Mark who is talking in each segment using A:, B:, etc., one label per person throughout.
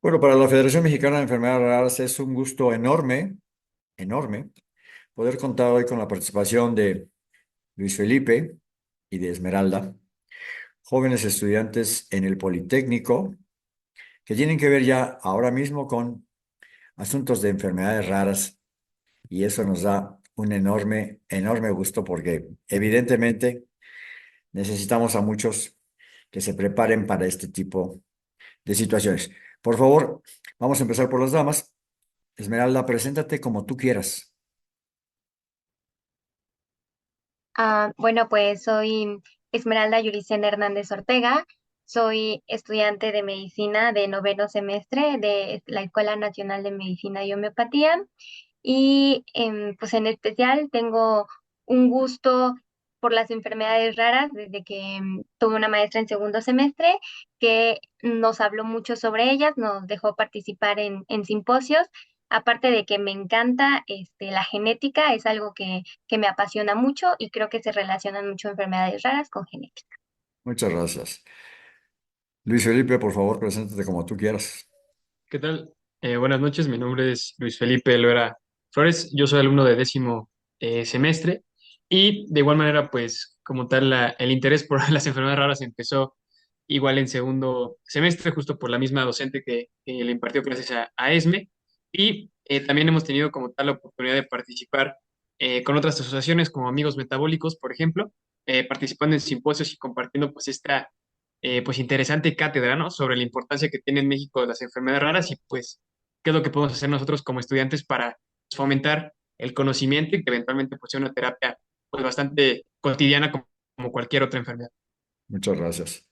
A: Bueno, para la Federación Mexicana de Enfermedades Raras es un gusto enorme, enorme, poder contar hoy con la participación de Luis Felipe y de Esmeralda, jóvenes estudiantes en el Politécnico, que tienen que ver ya ahora mismo con asuntos de enfermedades raras, y eso nos da un enorme, enorme gusto porque evidentemente necesitamos a muchos que se preparen para este tipo de situaciones. Por favor, vamos a empezar por las damas. Esmeralda, preséntate como tú quieras.
B: Bueno, pues soy Esmeralda Yuricén Hernández Ortega, soy estudiante de medicina de noveno semestre de la Escuela Nacional de Medicina y Homeopatía y pues en especial tengo un gusto por las enfermedades raras desde que tuve una maestra en segundo semestre que nos habló mucho sobre ellas, nos dejó participar en simposios. Aparte de que me encanta la genética, es algo que me apasiona mucho y creo que se relacionan mucho enfermedades raras con genética.
A: Muchas gracias. Luis Felipe, por favor, preséntate como tú quieras.
C: ¿Qué tal? Buenas noches, mi nombre es Luis Felipe Loera Flores, yo soy alumno de décimo semestre y de igual manera, pues como tal, el interés por las enfermedades raras empezó igual en segundo semestre, justo por la misma docente que le impartió clases a ESME y también hemos tenido como tal la oportunidad de participar con otras asociaciones como Amigos Metabólicos, por ejemplo, participando en simposios y compartiendo pues esta pues interesante cátedra, ¿no? Sobre la importancia que tiene en México las enfermedades raras y pues qué es lo que podemos hacer nosotros como estudiantes para fomentar el conocimiento y que eventualmente pues sea una terapia pues bastante cotidiana como cualquier otra enfermedad.
A: Muchas gracias.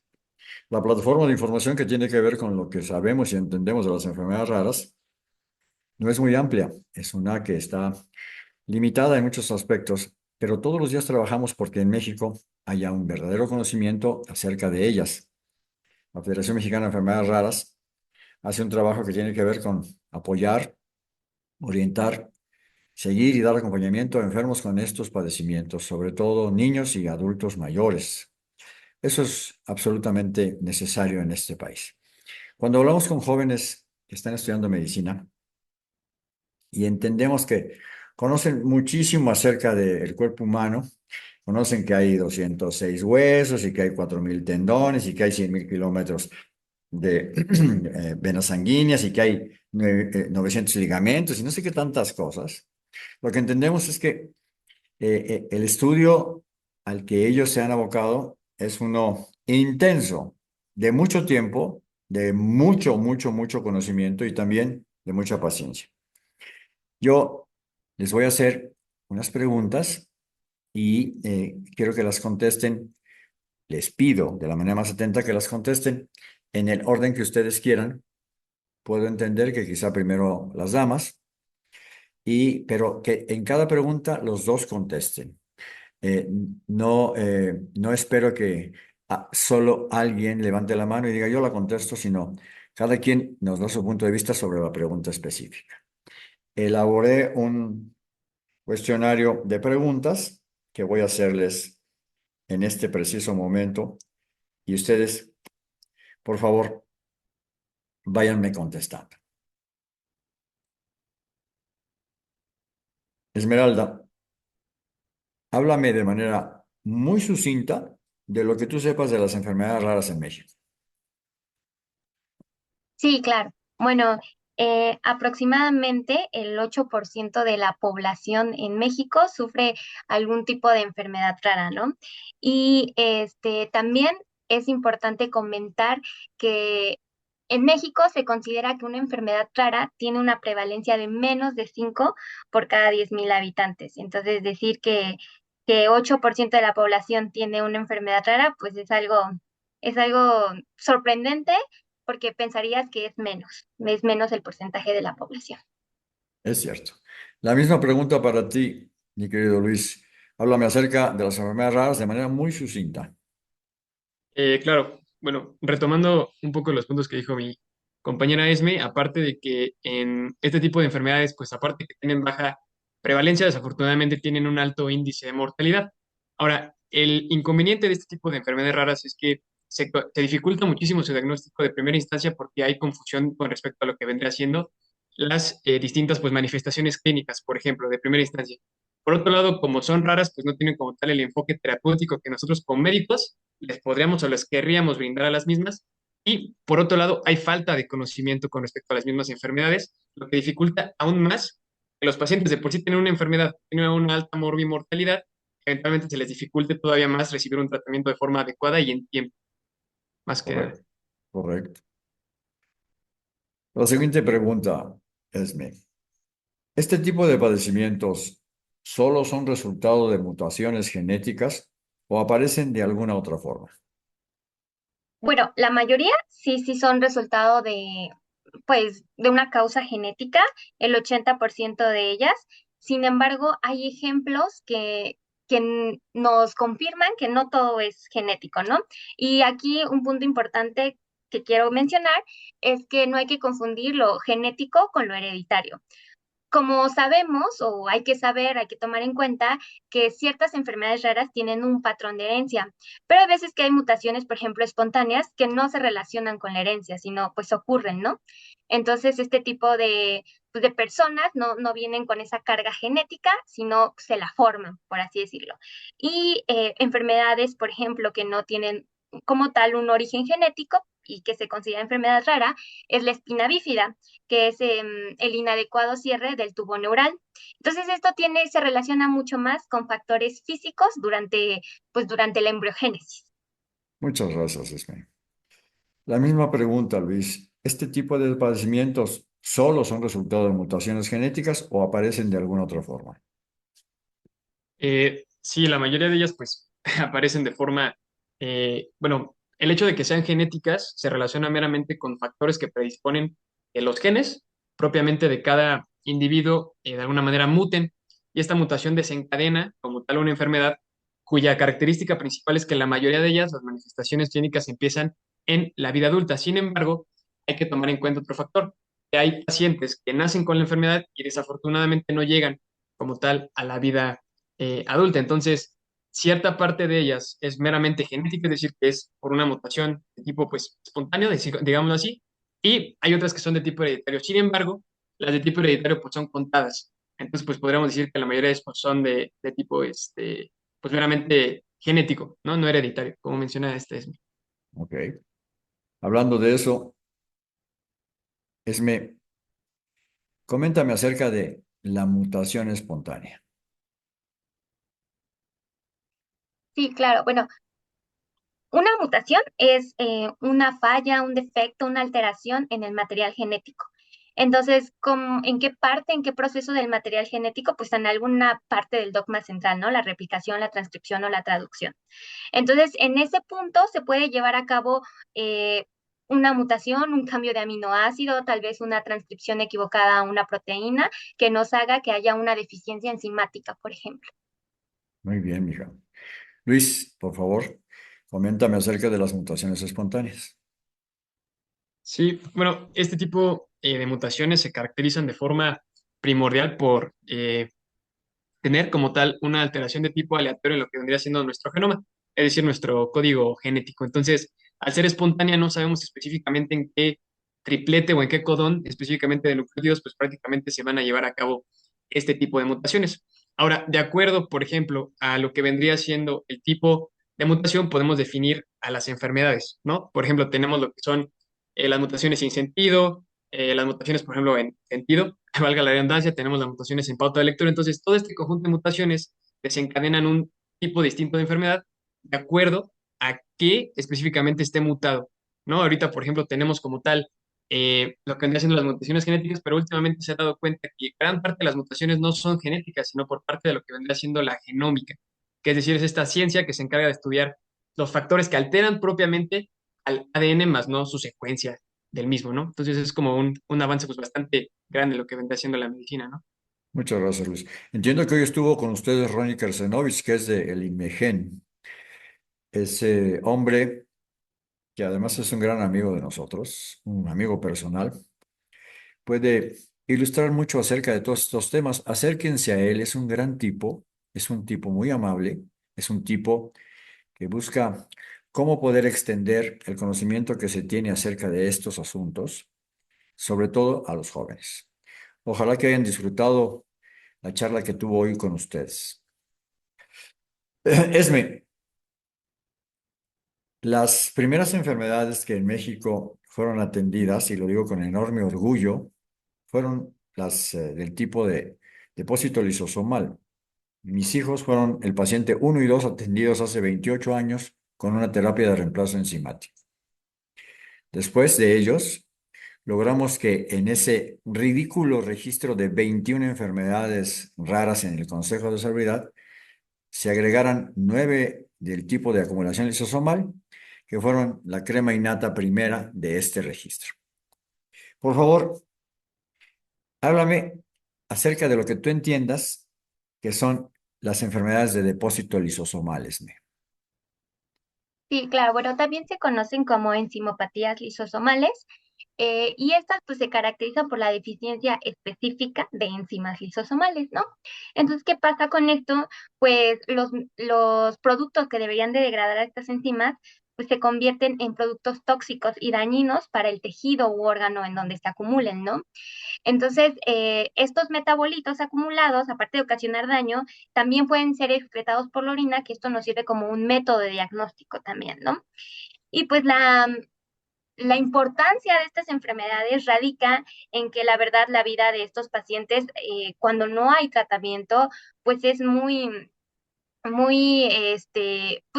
A: La plataforma de información que tiene que ver con lo que sabemos y entendemos de las enfermedades raras no es muy amplia. Es una que está limitada en muchos aspectos, pero todos los días trabajamos porque en México haya un verdadero conocimiento acerca de ellas. La Federación Mexicana de Enfermedades Raras hace un trabajo que tiene que ver con apoyar, orientar, seguir y dar acompañamiento a enfermos con estos padecimientos, sobre todo niños y adultos mayores. Eso es absolutamente necesario en este país. Cuando hablamos con jóvenes que están estudiando medicina y entendemos que conocen muchísimo acerca del cuerpo humano, conocen que hay 206 huesos y que hay 4.000 tendones y que hay 100.000 kilómetros de venas sanguíneas y que hay 900 ligamentos y no sé qué tantas cosas. Lo que entendemos es que el estudio al que ellos se han abocado es uno intenso, de mucho tiempo, de mucho, mucho, mucho conocimiento y también de mucha paciencia. Yo les voy a hacer unas preguntas y quiero que las contesten. Les pido de la manera más atenta que las contesten en el orden que ustedes quieran. Puedo entender que quizá primero las damas, pero que en cada pregunta los dos contesten. Eh, no espero que solo alguien levante la mano y diga yo la contesto, sino cada quien nos da su punto de vista sobre la pregunta específica. Elaboré un cuestionario de preguntas que voy a hacerles en este preciso momento y ustedes, por favor, váyanme contestando. Esmeralda, háblame de manera muy sucinta de lo que tú sepas de las enfermedades raras en México.
B: Sí, claro. Bueno, aproximadamente el 8% de la población en México sufre algún tipo de enfermedad rara, ¿no? Y también es importante comentar que en México se considera que una enfermedad rara tiene una prevalencia de menos de 5 por cada 10.000 habitantes. Entonces, decir que 8% de la población tiene una enfermedad rara, pues es algo sorprendente porque pensarías que es menos el porcentaje de la población.
A: Es cierto. La misma pregunta para ti, mi querido Luis. Háblame acerca de las enfermedades raras de manera muy sucinta.
C: Claro, bueno, retomando un poco los puntos que dijo mi compañera Esme, aparte de que en este tipo de enfermedades, pues aparte que tienen baja prevalencia, desafortunadamente tienen un alto índice de mortalidad. Ahora, el inconveniente de este tipo de enfermedades raras es que se dificulta muchísimo su diagnóstico de primera instancia porque hay confusión con respecto a lo que vendría siendo las distintas pues, manifestaciones clínicas, por ejemplo, de primera instancia. Por otro lado, como son raras, pues no tienen como tal el enfoque terapéutico que nosotros como médicos les podríamos o les querríamos brindar a las mismas. Y por otro lado, hay falta de conocimiento con respecto a las mismas enfermedades, lo que dificulta aún más que los pacientes de por sí tienen una enfermedad, tienen una alta morbimortalidad, eventualmente se les dificulte todavía más recibir un tratamiento de forma adecuada y en tiempo, más que nada.
A: Correcto, correcto. La siguiente pregunta, Esme. ¿Este tipo de padecimientos solo son resultado de mutaciones genéticas o aparecen de alguna otra forma?
B: Bueno, la mayoría sí son resultado de, pues, de una causa genética, el 80% de ellas. Sin embargo, hay ejemplos que nos confirman que no todo es genético, ¿no? Y aquí un punto importante que quiero mencionar es que no hay que confundir lo genético con lo hereditario. Como sabemos, o hay que saber, hay que tomar en cuenta que ciertas enfermedades raras tienen un patrón de herencia, pero hay veces que hay mutaciones, por ejemplo, espontáneas, que no se relacionan con la herencia, sino pues ocurren, ¿no? Entonces, este tipo pues, de personas no vienen con esa carga genética, sino se la forman, por así decirlo. Y enfermedades, por ejemplo, que no tienen como tal un origen genético y que se considera enfermedad rara, es la espina bífida, que es el inadecuado cierre del tubo neural. Entonces, esto se relaciona mucho más con factores físicos durante la embriogénesis.
A: Muchas gracias, Esme. La misma pregunta, Luis. ¿Este tipo de padecimientos solo son resultado de mutaciones genéticas o aparecen de alguna otra forma?
C: Sí, la mayoría de ellas pues aparecen de forma, bueno, el hecho de que sean genéticas se relaciona meramente con factores que predisponen que los genes propiamente de cada individuo de alguna manera muten y esta mutación desencadena como tal una enfermedad cuya característica principal es que la mayoría de ellas, las manifestaciones clínicas empiezan en la vida adulta. Sin embargo, hay que tomar en cuenta otro factor, que hay pacientes que nacen con la enfermedad y desafortunadamente no llegan como tal a la vida adulta. Entonces, cierta parte de ellas es meramente genética, es decir, que es por una mutación de tipo pues, espontáneo, digámoslo así, y hay otras que son de tipo hereditario. Sin embargo, las de tipo hereditario pues, son contadas. Entonces, pues podríamos decir que la mayoría de estos son de tipo, pues meramente genético, ¿no? No hereditario, como menciona este Esme.
A: Ok. Hablando de eso, Esme, coméntame acerca de la mutación espontánea.
B: Sí, claro. Bueno, una mutación es una falla, un defecto, una alteración en el material genético. Entonces, ¿en qué parte, en qué proceso del material genético? Pues en alguna parte del dogma central, ¿no? La replicación, la transcripción o la traducción. Entonces, en ese punto se puede llevar a cabo una mutación, un cambio de aminoácido, tal vez una transcripción equivocada a una proteína que nos haga que haya una deficiencia enzimática, por ejemplo.
A: Muy bien, mija. Luis, por favor, coméntame acerca de las mutaciones espontáneas.
C: Sí, bueno, este tipo de mutaciones se caracterizan de forma primordial por tener como tal una alteración de tipo aleatorio en lo que vendría siendo nuestro genoma, es decir, nuestro código genético. Entonces, al ser espontánea, no sabemos específicamente en qué triplete o en qué codón específicamente de nucleótidos, pues prácticamente se van a llevar a cabo este tipo de mutaciones. Ahora, de acuerdo, por ejemplo, a lo que vendría siendo el tipo de mutación, podemos definir a las enfermedades, ¿no? Por ejemplo, tenemos lo que son las mutaciones sin sentido, las mutaciones, por ejemplo, en sentido, valga la redundancia, tenemos las mutaciones en pauta de lectura. Entonces, todo este conjunto de mutaciones desencadenan un tipo distinto de enfermedad de acuerdo a qué específicamente esté mutado, ¿no? Ahorita, por ejemplo, tenemos como tal lo que vendría siendo las mutaciones genéticas, pero últimamente se ha dado cuenta que gran parte de las mutaciones no son genéticas, sino por parte de lo que vendría siendo la genómica, que es decir, es esta ciencia que se encarga de estudiar los factores que alteran propiamente al ADN más no su secuencia del mismo, ¿no? Entonces es como un avance pues bastante grande lo que vendrá haciendo la medicina, ¿no?
A: Muchas gracias, Luis. Entiendo que hoy estuvo con ustedes Ronnie Kersenovich, que es de el IMEGEN. Ese hombre que además es un gran amigo de nosotros, un amigo personal, puede ilustrar mucho acerca de todos estos temas. Acérquense a él, es un gran tipo, es un tipo muy amable, es un tipo que busca cómo poder extender el conocimiento que se tiene acerca de estos asuntos, sobre todo a los jóvenes. Ojalá que hayan disfrutado la charla que tuvo hoy con ustedes. Esme, las primeras enfermedades que en México fueron atendidas, y lo digo con enorme orgullo, fueron las del tipo de depósito lisosomal. Mis hijos fueron el paciente uno y 2 atendidos hace 28 años con una terapia de reemplazo enzimático. Después de ellos, logramos que en ese ridículo registro de 21 enfermedades raras en el Consejo de Salubridad se agregaran 9 del tipo de acumulación lisosomal, que fueron la crema innata primera de este registro. Por favor, háblame acerca de lo que tú entiendas que son las enfermedades de depósito lisosomal, Esme.
B: Sí, claro, bueno, también se conocen como enzimopatías lisosomales y estas pues se caracterizan por la deficiencia específica de enzimas lisosomales, ¿no? Entonces, ¿qué pasa con esto? Pues los productos que deberían de degradar a estas enzimas pues se convierten en productos tóxicos y dañinos para el tejido u órgano en donde se acumulen, ¿no? Entonces, estos metabolitos acumulados, aparte de ocasionar daño, también pueden ser excretados por la orina, que esto nos sirve como un método de diagnóstico también, ¿no? Y pues la importancia de estas enfermedades radica en que la verdad la vida de estos pacientes, cuando no hay tratamiento, pues es muy, pues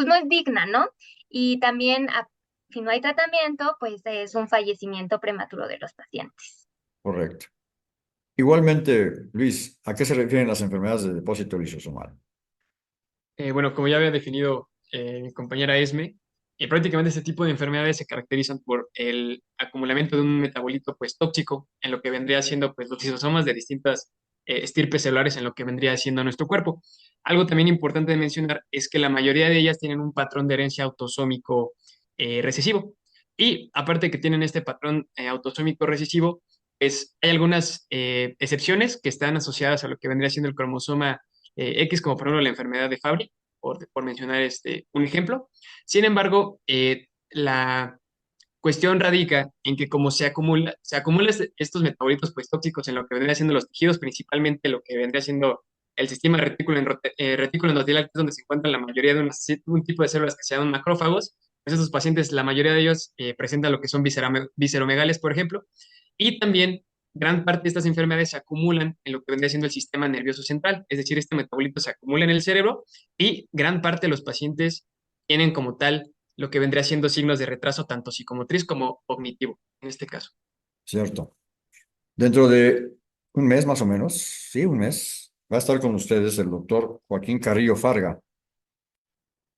B: no es digna, ¿no? Y también, si no hay tratamiento, pues es un fallecimiento prematuro de los pacientes.
A: Correcto. Igualmente, Luis, ¿a qué se refieren las enfermedades de depósito lisosomal?
C: Bueno, como ya había definido mi compañera Esme, prácticamente este tipo de enfermedades se caracterizan por el acumulamiento de un metabolito pues tóxico en lo que vendría siendo pues los lisosomas de distintas estirpes celulares en lo que vendría siendo nuestro cuerpo. Algo también importante de mencionar es que la mayoría de ellas tienen un patrón de herencia autosómico recesivo. Y aparte que tienen este patrón autosómico recesivo, pues hay algunas excepciones que están asociadas a lo que vendría siendo el cromosoma X, como por ejemplo la enfermedad de Fabry, por mencionar un ejemplo. Sin embargo, la cuestión radica en que como se acumulan estos metabolitos pues, tóxicos en lo que vendría siendo los tejidos, principalmente lo que vendría siendo el sistema retículo endotelial, que es donde se encuentra la mayoría de un tipo de células que se llaman macrófagos. Pues estos pacientes, la mayoría de ellos presentan lo que son visceromegales, por ejemplo, y también gran parte de estas enfermedades se acumulan en lo que vendría siendo el sistema nervioso central, es decir, este metabolito se acumula en el cerebro y gran parte de los pacientes tienen como tal lo que vendría siendo signos de retraso tanto psicomotriz como cognitivo, en este caso.
A: ¿Cierto? Dentro de un mes más o menos, sí, un mes, va a estar con ustedes el doctor Joaquín Carrillo Farga.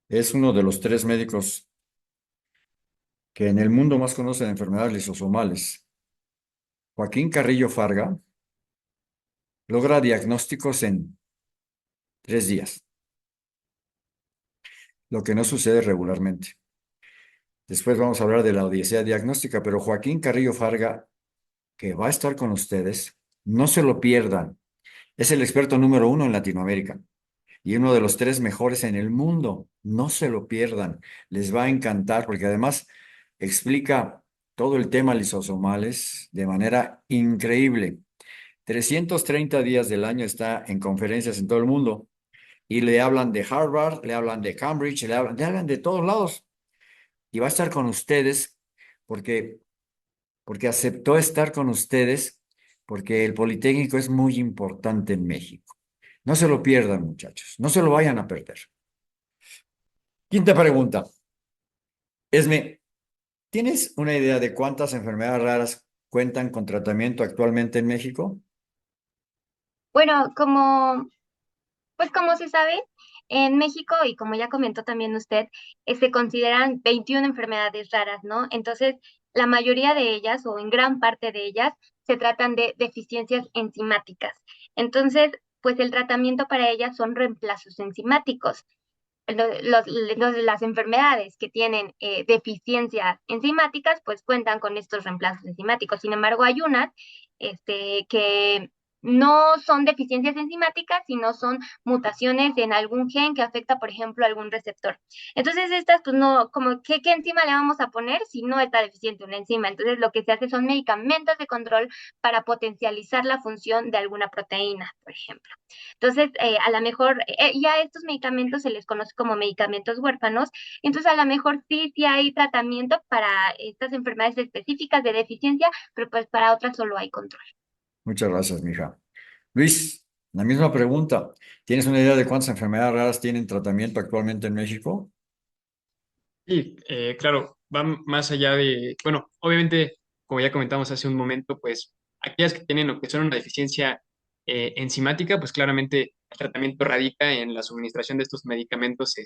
A: Es uno de los 3 médicos que en el mundo más conocen enfermedades lisosomales. Joaquín Carrillo Farga logra diagnósticos en 3 días, lo que no sucede regularmente. Después vamos a hablar de la odisea diagnóstica, pero Joaquín Carrillo Farga, que va a estar con ustedes, no se lo pierdan. Es el experto número 1 en Latinoamérica y uno de los 3 mejores en el mundo. No se lo pierdan. Les va a encantar porque además explica todo el tema lisosomales de manera increíble. 330 días del año está en conferencias en todo el mundo y le hablan de Harvard, le hablan de Cambridge, le hablan de todos lados y va a estar con ustedes porque, porque aceptó estar con ustedes porque el Politécnico es muy importante en México. No se lo pierdan, muchachos, no se lo vayan a perder. Quinta pregunta. Esme, ¿tienes una idea de cuántas enfermedades raras cuentan con tratamiento actualmente en México?
B: Bueno, pues como se sabe, en México, y como ya comentó también usted, se consideran 21 enfermedades raras, ¿no? Entonces, la mayoría de ellas, o en gran parte de ellas, se tratan de deficiencias enzimáticas. Entonces, pues el tratamiento para ellas son reemplazos enzimáticos. Las enfermedades que tienen deficiencias enzimáticas, pues cuentan con estos reemplazos enzimáticos. Sin embargo, hay unas que no son deficiencias enzimáticas, sino son mutaciones en algún gen que afecta, por ejemplo, algún receptor. Entonces, estas, pues no, como, ¿qué enzima le vamos a poner si no está deficiente una enzima? Entonces, lo que se hace son medicamentos de control para potencializar la función de alguna proteína, por ejemplo. Entonces, a lo mejor, ya a estos medicamentos se les conoce como medicamentos huérfanos, entonces a lo mejor sí hay tratamiento para estas enfermedades específicas de deficiencia, pero pues para otras solo hay control.
A: Muchas gracias, mija. Luis, la misma pregunta. ¿Tienes una idea de cuántas enfermedades raras tienen tratamiento actualmente en México?
C: Sí, claro, va más allá de, bueno, obviamente, como ya comentamos hace un momento, pues aquellas que tienen o que son una deficiencia enzimática, pues claramente el tratamiento radica en la suministración de estos medicamentos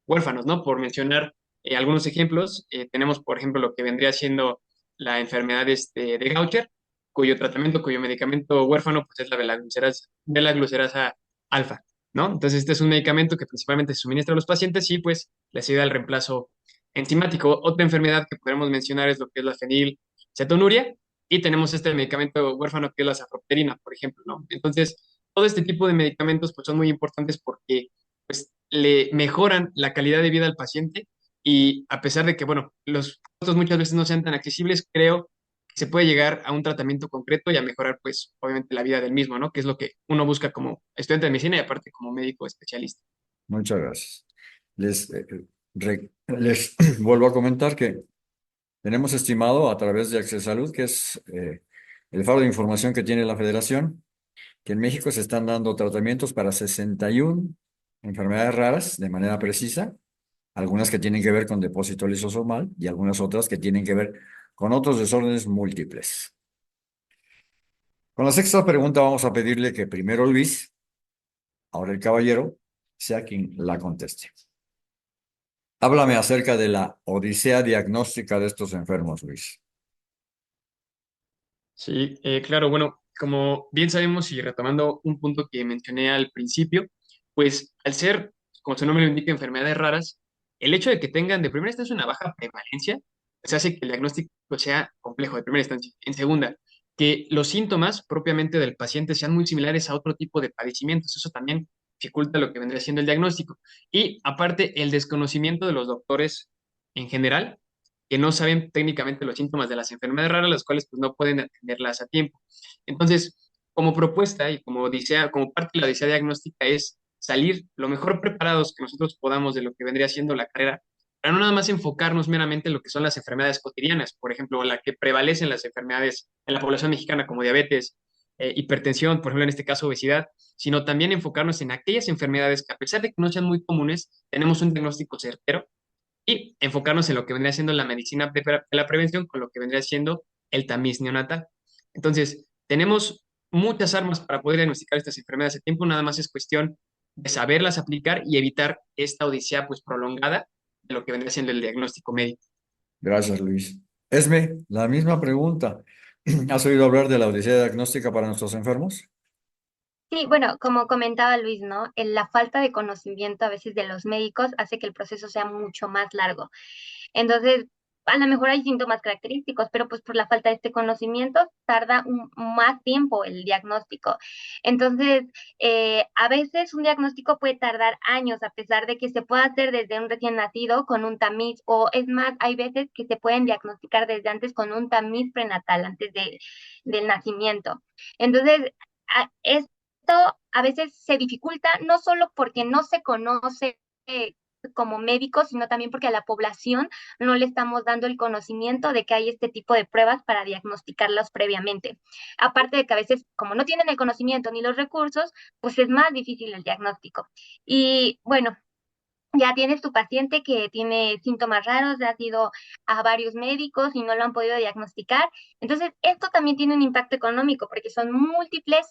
C: huérfanos, ¿no? Por mencionar algunos ejemplos, tenemos, por ejemplo, lo que vendría siendo la enfermedad de Gaucher, cuyo tratamiento, cuyo medicamento huérfano, pues es la velaglucerasa alfa, ¿no? Entonces, este es un medicamento que principalmente se suministra a los pacientes y pues les ayuda al reemplazo enzimático. Otra enfermedad que podemos mencionar es lo que es la fenilcetonuria y tenemos este medicamento huérfano que es la safropterina, por ejemplo, ¿no? Entonces, todo este tipo de medicamentos pues son muy importantes porque pues le mejoran la calidad de vida al paciente y a pesar de que, bueno, los costos muchas veces no sean tan accesibles, creo que se puede llegar a un tratamiento concreto y a mejorar pues obviamente la vida del mismo, ¿no? Que es lo que uno busca como estudiante de medicina y aparte como médico especialista.
A: Muchas gracias. Les vuelvo a comentar que tenemos estimado a través de Accesalud, que es el faro de información que tiene la Federación, que en México se están dando tratamientos para 61 enfermedades raras de manera precisa, algunas que tienen que ver con depósito lisosomal y algunas otras que tienen que ver con otros desórdenes múltiples. Con la sexta pregunta vamos a pedirle que primero Luis, ahora el caballero, sea quien la conteste. Háblame acerca de la odisea diagnóstica de estos enfermos, Luis.
C: Sí, claro, bueno, como bien sabemos y retomando un punto que mencioné al principio, pues al ser, como su nombre lo indica, enfermedades raras, el hecho de que tengan de primera instancia una baja prevalencia, pues hace que el diagnóstico sea complejo de primera instancia. En segunda, que los síntomas propiamente del paciente sean muy similares a otro tipo de padecimientos, eso también dificulta lo que vendría siendo el diagnóstico. Y aparte, el desconocimiento de los doctores en general que no saben técnicamente los síntomas de las enfermedades raras, las cuales pues no pueden atenderlas a tiempo. Entonces, como propuesta y como odisea, como parte de la odisea diagnóstica es salir lo mejor preparados que nosotros podamos de lo que vendría siendo la carrera, para no nada más enfocarnos meramente en lo que son las enfermedades cotidianas, por ejemplo, la que prevalecen las enfermedades en la población mexicana como diabetes, hipertensión, por ejemplo, en este caso obesidad, sino también enfocarnos en aquellas enfermedades que a pesar de que no sean muy comunes, tenemos un diagnóstico certero y enfocarnos en lo que vendría siendo la medicina de la prevención con lo que vendría siendo el tamiz neonatal. Entonces, tenemos muchas armas para poder diagnosticar estas enfermedades a tiempo, nada más es cuestión de saberlas aplicar y evitar esta odisea pues prolongada de lo que vendría siendo el diagnóstico médico.
A: Gracias, Luis. Esme, la misma pregunta. ¿Has oído hablar de la odisea diagnóstica para nuestros enfermos?
B: Sí, bueno, como comentaba Luis, ¿no? La falta de conocimiento a veces de los médicos hace que el proceso sea mucho más largo. Entonces, a lo mejor hay síntomas característicos, pero pues por la falta de este conocimiento tarda más tiempo el diagnóstico. Entonces, a veces un diagnóstico puede tardar años, a pesar de que se pueda hacer desde un recién nacido con un tamiz, o es más, hay veces que se pueden diagnosticar desde antes con un tamiz prenatal, del nacimiento. Entonces, esto a veces se dificulta no solo porque no se conoce como médicos, sino también porque a la población no le estamos dando el conocimiento de que hay este tipo de pruebas para diagnosticarlas previamente. Aparte de que a veces, como no tienen el conocimiento ni los recursos, pues es más difícil el diagnóstico. Y bueno, ya tienes tu paciente que tiene síntomas raros, has ido a varios médicos y no lo han podido diagnosticar. Entonces, esto también tiene un impacto económico porque son múltiples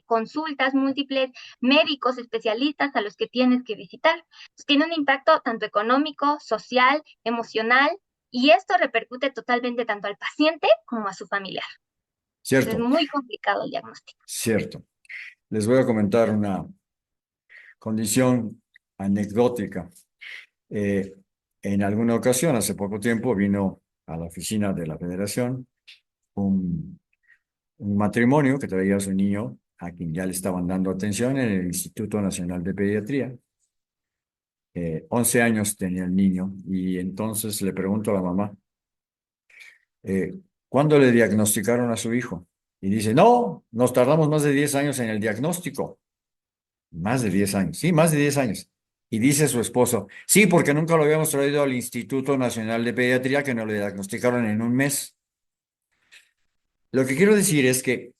B: consultas, múltiples médicos especialistas a los que tienes que visitar. Entonces, tiene un impacto tanto económico, social, emocional, y esto repercute totalmente tanto al paciente como a su familiar. Entonces, es
A: Cierto,
B: muy complicado el diagnóstico.
A: cierto. Les voy a comentar una condición anecdótica. Eh, en alguna ocasión, hace poco tiempo, vino a la oficina de la Federación un un matrimonio que traía a su niño, a quien ya le estaban dando atención en el Instituto Nacional de Pediatría. 11 años tenía el niño y entonces le pregunto a la mamá, eh, ¿cuándo le diagnosticaron a su hijo? Y dice, no, nos tardamos más de 10 años en el diagnóstico. Más de 10 años, sí, más de 10 años. Y dice su esposo, sí, porque nunca lo habíamos traído al Instituto Nacional de Pediatría que nos lo diagnosticaron en un mes. Lo que quiero decir es que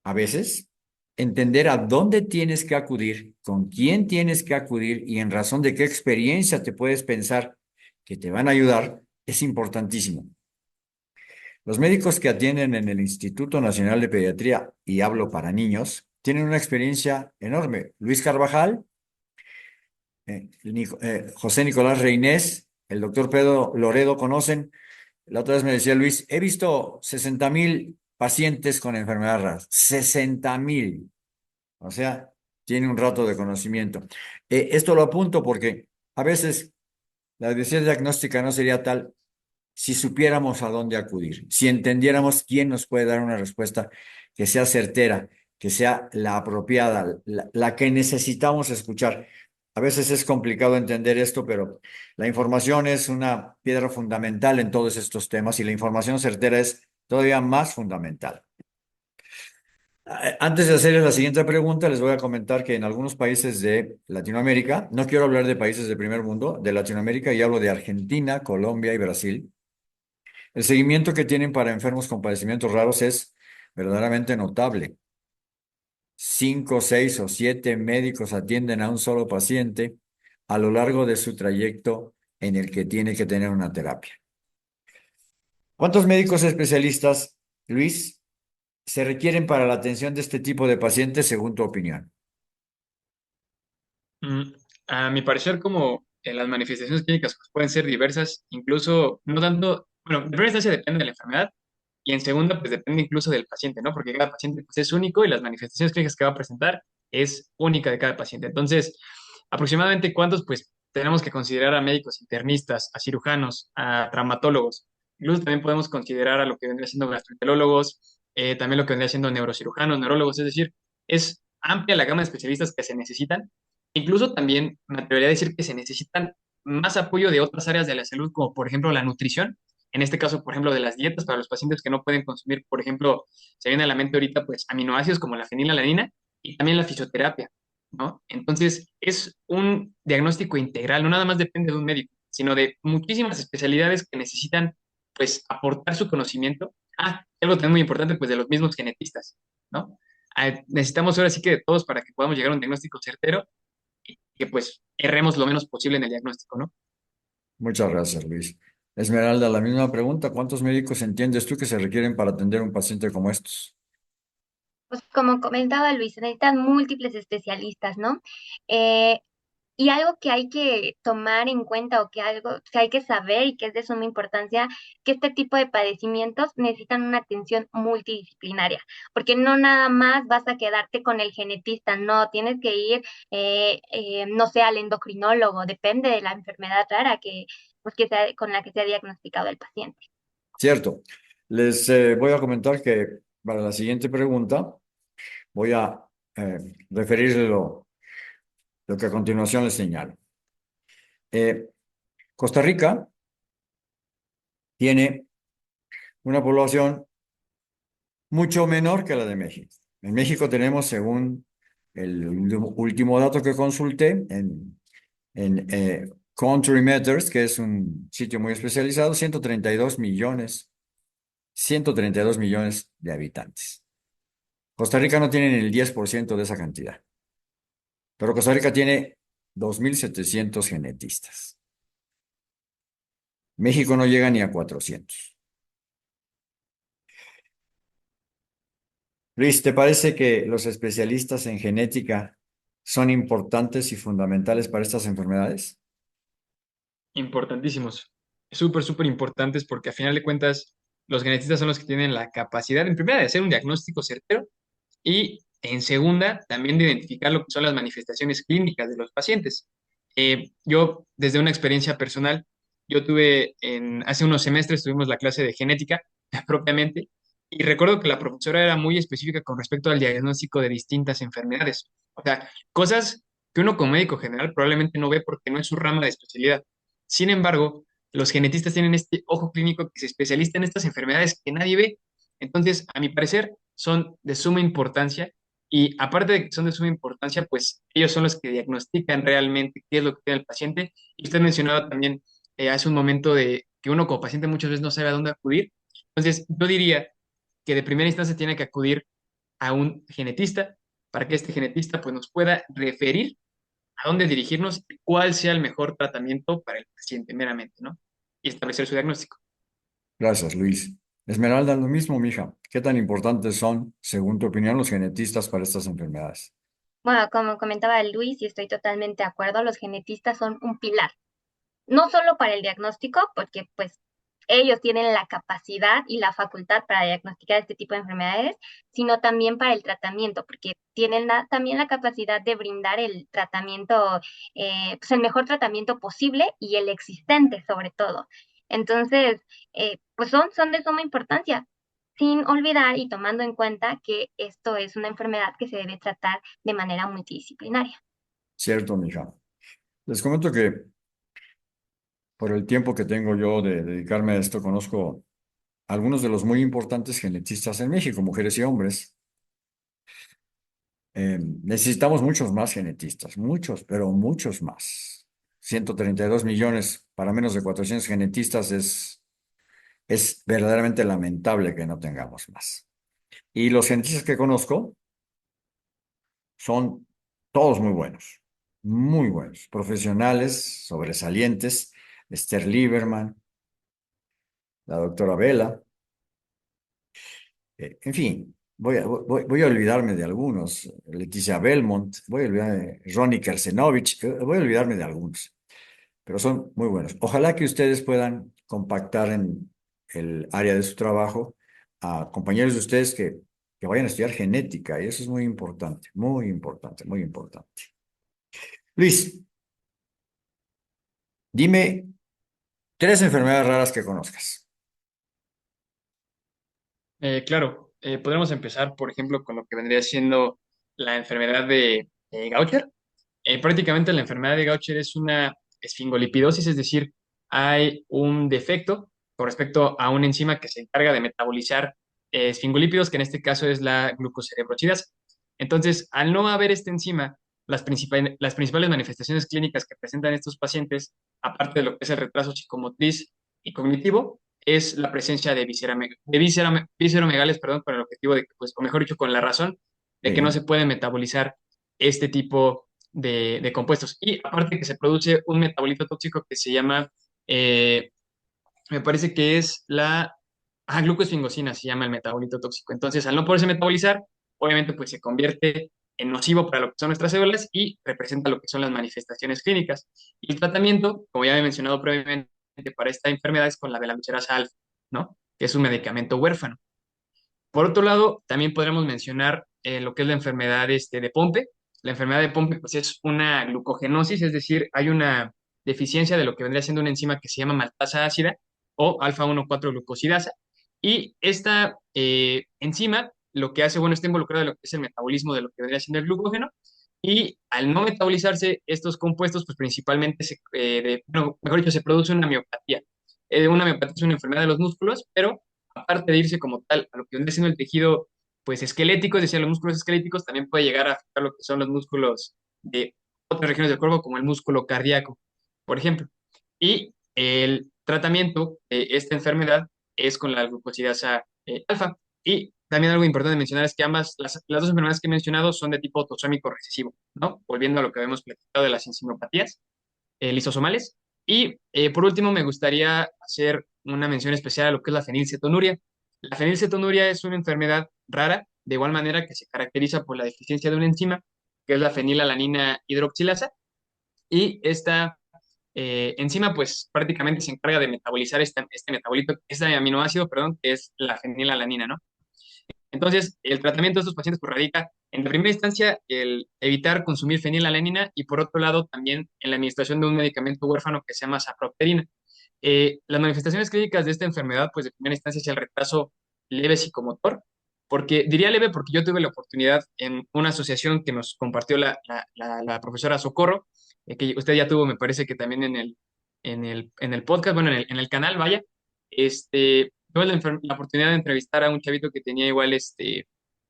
A: a veces entender a dónde tienes que acudir, con quién tienes que acudir y en razón de qué experiencia te puedes pensar que te van a ayudar es importantísimo. Los médicos que atienden en el Instituto Nacional de Pediatría, y hablo para niños, tienen una experiencia enorme. Luis Carvajal, José Nicolás Reinés, el doctor Pedro Loredo conocen. La otra vez me decía Luis, he visto 60,000 pacientes con enfermedad rara. 60,000. O sea, tiene un rato de conocimiento. Esto lo apunto porque a veces la decisión diagnóstica no sería tal si supiéramos a dónde acudir, si entendiéramos quién nos puede dar una respuesta que sea certera, que sea la apropiada, la que necesitamos escuchar. A veces es complicado entender esto, pero la información es una piedra fundamental en todos estos temas y la información certera es todavía más fundamental. Antes de hacerles la siguiente pregunta, les voy a comentar que en algunos países de Latinoamérica, no quiero hablar de países de primer mundo, de Latinoamérica, y hablo de Argentina, Colombia y Brasil. El seguimiento que tienen para enfermos con padecimientos raros es verdaderamente notable. 5, 6 o 7 médicos atienden a un solo paciente a lo largo de su trayecto en el que tiene que tener una terapia. ¿Cuántos médicos especialistas, Luis, se requieren para la atención de este tipo de pacientes según tu opinión?
C: Mm, a mi parecer, como las manifestaciones clínicas pues, pueden ser diversas, incluso no tanto, bueno, en primera instancia depende de la enfermedad y en segunda pues depende incluso del paciente, ¿no? Porque cada paciente pues, es único y las manifestaciones clínicas que va a presentar es única de cada paciente. Entonces, aproximadamente cuántos pues tenemos que considerar a médicos internistas, a cirujanos, a traumatólogos. Incluso también podemos considerar a lo que vendría siendo gastroenterólogos, también lo que vendría siendo neurocirujanos, neurólogos, es decir, es amplia la gama de especialistas que se necesitan. Incluso también me atrevería a decir que se necesitan más apoyo de otras áreas de la salud, como por ejemplo la nutrición. En este caso, por ejemplo, de las dietas para los pacientes que no pueden consumir, por ejemplo, se viene a la mente ahorita, pues, aminoácidos como la fenilalanina y también la fisioterapia, ¿no? Entonces, es un diagnóstico integral, no nada más depende de un médico, sino de muchísimas especialidades que necesitan, pues, aportar su conocimiento. Ah, algo también muy importante, pues, de los mismos genetistas, ¿no? Necesitamos ahora sí que de todos para que podamos llegar a un diagnóstico certero y que, pues, erremos lo menos posible en el diagnóstico, ¿no?
A: Muchas gracias, Luis. Esmeralda, la misma pregunta. ¿Cuántos médicos entiendes tú que se requieren para atender a un paciente como estos?
B: Pues como comentaba Luis, se necesitan múltiples especialistas, ¿no? Eh, Y algo que hay que tomar en cuenta o que algo que hay que saber y que es de suma importancia, que este tipo de padecimientos necesitan una atención multidisciplinaria, porque no nada más vas a quedarte con el genetista, no, tienes que ir, no sé, al endocrinólogo, depende de la enfermedad rara pues, con la que se ha diagnosticado el paciente.
A: Cierto. Les voy a comentar que para la siguiente pregunta voy a referirle lo que a continuación les señalo. Eh, Costa Rica tiene una población mucho menor que la de México. En México tenemos, según el último dato que consulté en Country Matters, que es un sitio muy especializado, 132 millones de habitantes. Costa Rica no tiene ni el 10% de esa cantidad, pero Costa Rica tiene 2,700 genetistas. México no llega ni a 400. Luis, ¿te parece que los especialistas en genética son importantes y fundamentales para estas enfermedades?
C: Importantísimos. Súper, súper importantes porque a final de cuentas los genetistas son los que tienen la capacidad, en primera, de hacer un diagnóstico certero y en segunda, también de identificar lo que son las manifestaciones clínicas de los pacientes. Yo, desde una experiencia personal, yo tuve hace unos semestres tuvimos la clase de genética propiamente Y recuerdo que la profesora era muy específica con respecto al diagnóstico de distintas enfermedades. O sea, cosas que uno como médico general probablemente no ve porque no es su rama de especialidad. Sin embargo, los genetistas tienen este ojo clínico que se especializa en estas enfermedades que nadie ve. Entonces, a mi parecer, son de suma importancia y aparte de que son de suma importancia, pues ellos son los que diagnostican realmente qué es lo que tiene el paciente. Y usted mencionaba también hace un momento de que uno como paciente muchas veces no sabe a dónde acudir. Entonces, yo diría que de primera instancia tiene que acudir a un genetista para que este genetista pues, nos pueda referir a dónde dirigirnos y cuál sea el mejor tratamiento para el paciente meramente, ¿no? Y establecer su diagnóstico.
A: Gracias, Luis. Esmeralda, lo mismo, mija. ¿Qué tan importantes son, según tu opinión, los genetistas para estas enfermedades?
B: Bueno, como comentaba Luis, y estoy totalmente de acuerdo, los genetistas son un pilar, no solo para el diagnóstico, porque pues ellos tienen la capacidad y la facultad para diagnosticar este tipo de enfermedades, sino también para el tratamiento, porque tienen también la capacidad de brindar el tratamiento, pues el mejor tratamiento posible y el existente sobre todo. Entonces, pues son de suma importancia, sin olvidar y tomando en cuenta que esto es una enfermedad que se debe tratar de manera multidisciplinaria.
A: Cierto, mija. Les comento que por el tiempo que tengo yo de dedicarme a esto, conozco algunos de los muy importantes genetistas en México, mujeres y hombres. Necesitamos muchos más genetistas, muchos, pero muchos más. 132 millones para menos de 400 genetistas es verdaderamente lamentable que no tengamos más. Y los genetistas que conozco son todos muy buenos, profesionales, sobresalientes. Esther Lieberman, la doctora Vela, en fin, voy a olvidarme de algunos. Leticia Belmont, voy a olvidar de Ronnie Kersenovich, voy a olvidarme de algunos, pero son muy buenos. Ojalá que ustedes puedan compactar en el área de su trabajo a compañeros de ustedes que vayan a estudiar genética, y eso es muy importante, muy importante, muy importante. Luis, dime tres enfermedades raras que conozcas.
C: Claro, podremos empezar, por ejemplo, con lo que vendría siendo la enfermedad de Gaucher. Prácticamente la enfermedad de Gaucher es una esfingolipidosis, es decir, hay un defecto con respecto a una enzima que se encarga de metabolizar esfingolípidos, que en este caso es la glucocerebrosidasa. Entonces, al no haber esta enzima, las principales manifestaciones clínicas que presentan estos pacientes, aparte de lo que es el retraso psicomotriz y cognitivo, es la presencia de visceromegalias, perdón, con el objetivo de que, pues, o mejor dicho, con la razón de que no
A: Sí,
C: se puede metabolizar este tipo de compuestos. Y aparte que se produce un metabolito tóxico que se llama, eh, me parece que es la glucosfingosina, se llama el metabolito tóxico. Entonces, al no poderse metabolizar, obviamente pues se convierte en nocivo para lo que son nuestras células y representa lo que son las manifestaciones clínicas. Y el tratamiento, como ya he mencionado previamente, para esta enfermedad es con la belancerasa alfa, ¿no? Que es un medicamento huérfano. Por otro lado, también podríamos mencionar lo que es la enfermedad de Pompe. La enfermedad de Pompe pues, es una glucogenosis, es decir, hay una deficiencia de lo que vendría siendo una enzima que se llama maltasa ácida o alfa-1,4-glucosidasa. Y esta enzima lo que hace, bueno, está involucrada en lo que es el metabolismo de lo que vendría siendo el glucógeno. Y al no metabolizarse estos compuestos, pues principalmente, bueno, mejor dicho, se produce una miopatía. Una miopatía es una enfermedad de los músculos, pero aparte de irse como tal a lo que viene siendo el tejido pues esquelético, es decir, los músculos esqueléticos, también puede llegar a afectar lo que son los músculos de otras regiones del cuerpo, como el músculo cardíaco, por ejemplo. Y el tratamiento de esta enfermedad es con la glucosidasa alfa. Y también algo importante de mencionar es que las dos enfermedades que he mencionado son de tipo autosómico recesivo, ¿no? Volviendo a lo que habíamos platicado de las enzimopatías lisosomales. Y por último, me gustaría hacer una mención especial a lo que es la fenilcetonuria. La fenilcetonuria es una enfermedad rara, de igual manera que se caracteriza por la deficiencia de una enzima, que es la fenilalanina hidroxilasa, y esta enzima pues prácticamente se encarga de metabolizar este metabolito, este aminoácido, perdón, que es la fenilalanina, ¿no? Entonces, el tratamiento de estos pacientes pues, radica en la primera instancia el evitar consumir fenilalanina y por otro lado también en la administración de un medicamento huérfano que se llama sapropterina. Las manifestaciones clínicas de esta enfermedad, pues de primera instancia es el retraso leve psicomotor, porque diría leve porque yo tuve la oportunidad en una asociación que nos compartió la profesora Socorro, que usted ya tuvo, me parece que también en el podcast, bueno, en el canal, vaya, tuve la oportunidad de entrevistar a un chavito que tenía igual,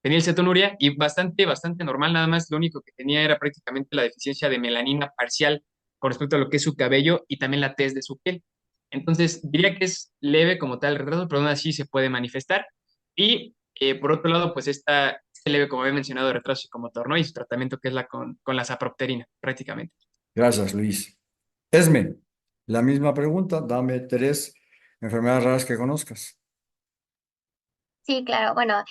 C: fenilcetonuria y bastante normal, nada más lo único que tenía era prácticamente la deficiencia de melanina parcial con respecto a lo que es su cabello y también la tez de su piel. Entonces, diría que es leve como tal el retraso, pero aún así se puede manifestar. Y por otro lado, pues este leve, como había mencionado, retraso psicomotor, ¿no? Y su tratamiento que es con la sapropterina, prácticamente.
A: Gracias, Luis. Esme, la misma pregunta, dame 3 enfermedades raras que conozcas.
B: Sí, claro. Bueno,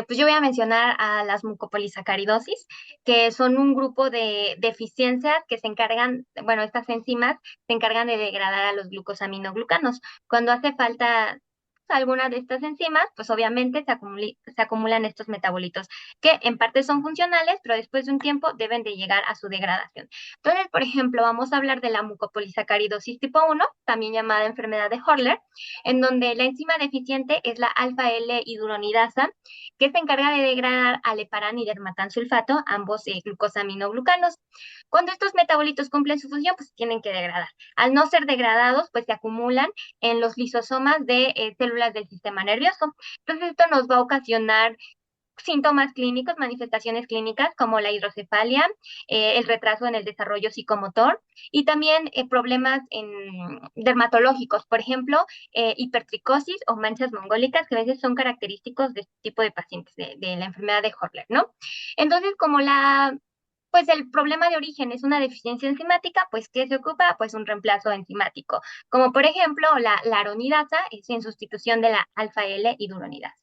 B: pues yo voy a mencionar a las mucopolisacaridosis, que son un grupo de deficiencias que se encargan, bueno, estas enzimas se encargan de degradar a los glucosaminoglucanos. Cuando hace falta alguna de estas enzimas, pues obviamente se acumulan estos metabolitos, que en parte son funcionales, pero después de un tiempo deben de llegar a su degradación. Entonces, por ejemplo, vamos a hablar de la mucopolisacaridosis tipo 1, también llamada enfermedad de Horler, en donde la enzima deficiente es la alfa-L-hidroronidasa, que se encarga de degradar al heparán y dermatansulfato, ambos glucosaminoglucanos. Cuando estos metabolitos cumplen su función, pues se tienen que degradar. Al no ser degradados, pues se acumulan en los lisosomas de células del sistema nervioso. Entonces, esto nos va a ocasionar síntomas clínicos, manifestaciones clínicas como la hidrocefalia, el retraso en el desarrollo psicomotor y también problemas dermatológicos, por ejemplo, hipertricosis o manchas mongólicas que a veces son característicos de este tipo de pacientes de la enfermedad de Horler, ¿no? Entonces, como pues el problema de origen es una deficiencia enzimática, pues ¿qué se ocupa? Pues un reemplazo enzimático, como por ejemplo la aronidasa es en sustitución de la alfa-L-hidroronidasa.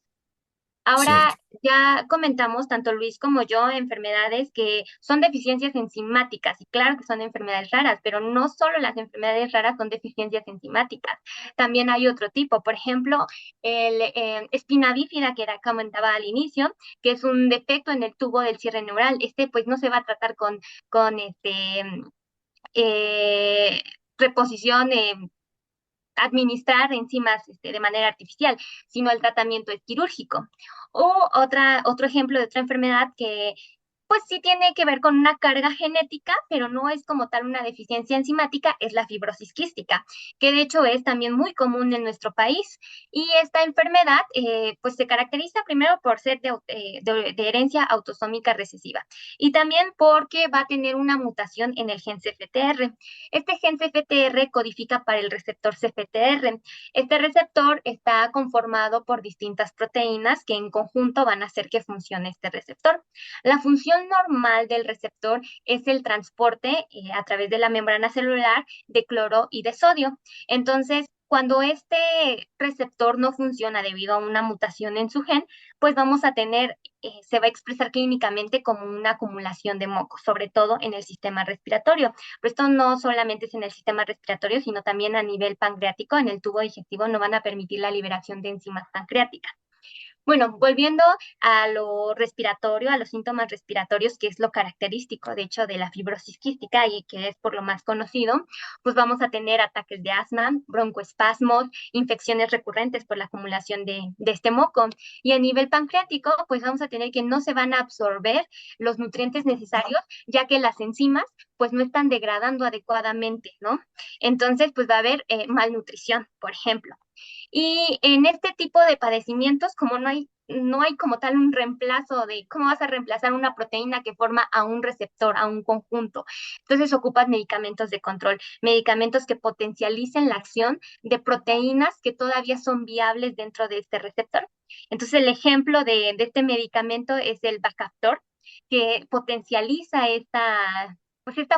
A: Cierto.
B: Ahora ya comentamos, tanto Luis como yo, enfermedades que son deficiencias enzimáticas, y claro que son enfermedades raras, pero no solo las enfermedades raras son deficiencias enzimáticas, también hay otro tipo, por ejemplo, el espina bífida que era, comentaba al inicio, que es un defecto en el tubo del cierre neural. Este pues no se va a tratar con eh, reposición administrar enzimas de manera artificial, sino el tratamiento es quirúrgico. O otro ejemplo de otra enfermedad que pues sí tiene que ver con una carga genética, pero no es como tal una deficiencia enzimática, es la fibrosis quística, que de hecho es también muy común en nuestro país. Y esta enfermedad pues se caracteriza primero por ser de herencia autosómica recesiva y también porque va a tener una mutación en el gen CFTR. Este gen CFTR codifica para el receptor CFTR. Este receptor está conformado por distintas proteínas que en conjunto van a hacer que funcione este receptor. La función normal del receptor es el transporte a través de la membrana celular de cloro y de sodio. Entonces, cuando este receptor no funciona debido a una mutación en su gen, pues vamos a tener, se va a expresar clínicamente como una acumulación de moco, sobre todo en el sistema respiratorio. Pero esto no solamente es en el sistema respiratorio, sino también a nivel pancreático, en el tubo digestivo no van a permitir la liberación de enzimas pancreáticas. Bueno, volviendo a lo respiratorio, a los síntomas respiratorios, que es lo característico, de hecho, de la fibrosis quística y que es por lo más conocido, pues vamos a tener ataques de asma, broncoespasmos, infecciones recurrentes por la acumulación de este moco. Y a nivel pancreático, pues vamos a tener que no se van a absorber los nutrientes necesarios, ya que las enzimas, pues no están degradando adecuadamente, ¿no? Entonces, pues va a haber malnutrición, por ejemplo. Y en este tipo de padecimientos, como no hay como tal un reemplazo de cómo vas a reemplazar una proteína que forma a un receptor, a un conjunto. Entonces ocupas medicamentos de control, medicamentos que potencialicen la acción de proteínas que todavía son viables dentro de este receptor. Entonces el ejemplo de este medicamento es el Bacaptor, que potencializa esta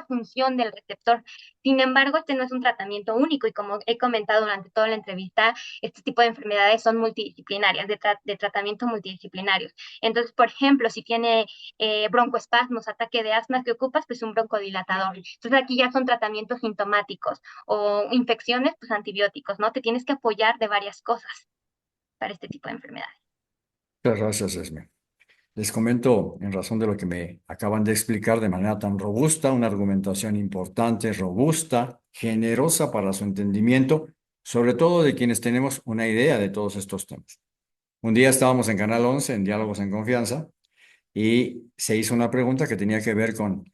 B: función del receptor. Sin embargo, este no es un tratamiento único y como he comentado durante toda la entrevista, este tipo de enfermedades son multidisciplinarias, de tratamiento multidisciplinarios. Entonces, por ejemplo, si tiene broncoespasmos, ataque de asma, ¿qué ocupas? Pues un broncodilatador. Entonces, aquí ya son tratamientos sintomáticos o infecciones, pues antibióticos, ¿no? Te tienes que apoyar de varias cosas para este tipo de enfermedades.
A: Muchas gracias, Esme. Les comento, en razón de lo que me acaban de explicar de manera tan robusta, una argumentación importante, robusta, generosa para su entendimiento, sobre todo de quienes tenemos una idea de todos estos temas. Un día estábamos en Canal 11, en Diálogos en Confianza, y se hizo una pregunta que tenía que ver con,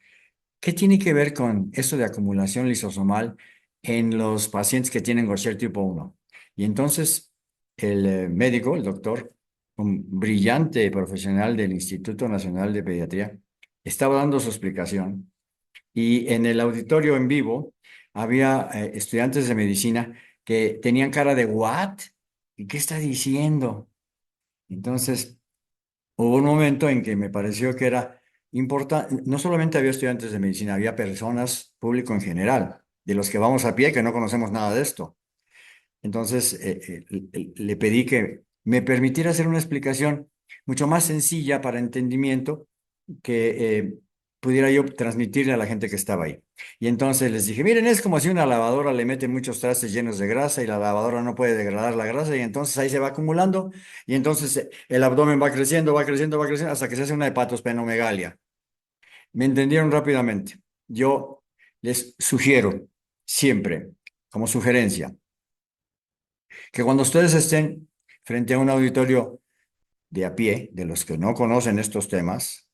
A: ¿qué tiene que ver con esto de acumulación lisosomal en los pacientes que tienen Gaucher tipo 1? Y entonces el médico, el doctor, un brillante profesional del Instituto Nacional de Pediatría, estaba dando su explicación y en el auditorio en vivo había estudiantes de medicina que tenían cara de ¿what? ¿Y qué está diciendo? Entonces, hubo un momento en que me pareció que era importante, no solamente había estudiantes de medicina, había personas, público en general, de los que vamos a pie, que no conocemos nada de esto. Entonces, le pedí que me permitiera hacer una explicación mucho más sencilla para entendimiento que pudiera yo transmitirle a la gente que estaba ahí. Y entonces les dije, miren, es como si una lavadora le mete muchos trastes llenos de grasa y la lavadora no puede degradar la grasa y entonces ahí se va acumulando y entonces el abdomen va creciendo, va creciendo, va creciendo hasta que se hace una hepatosplenomegalia. Me entendieron rápidamente. Yo les sugiero siempre, como sugerencia, que cuando ustedes estén frente a un auditorio de a pie, de los que no conocen estos temas,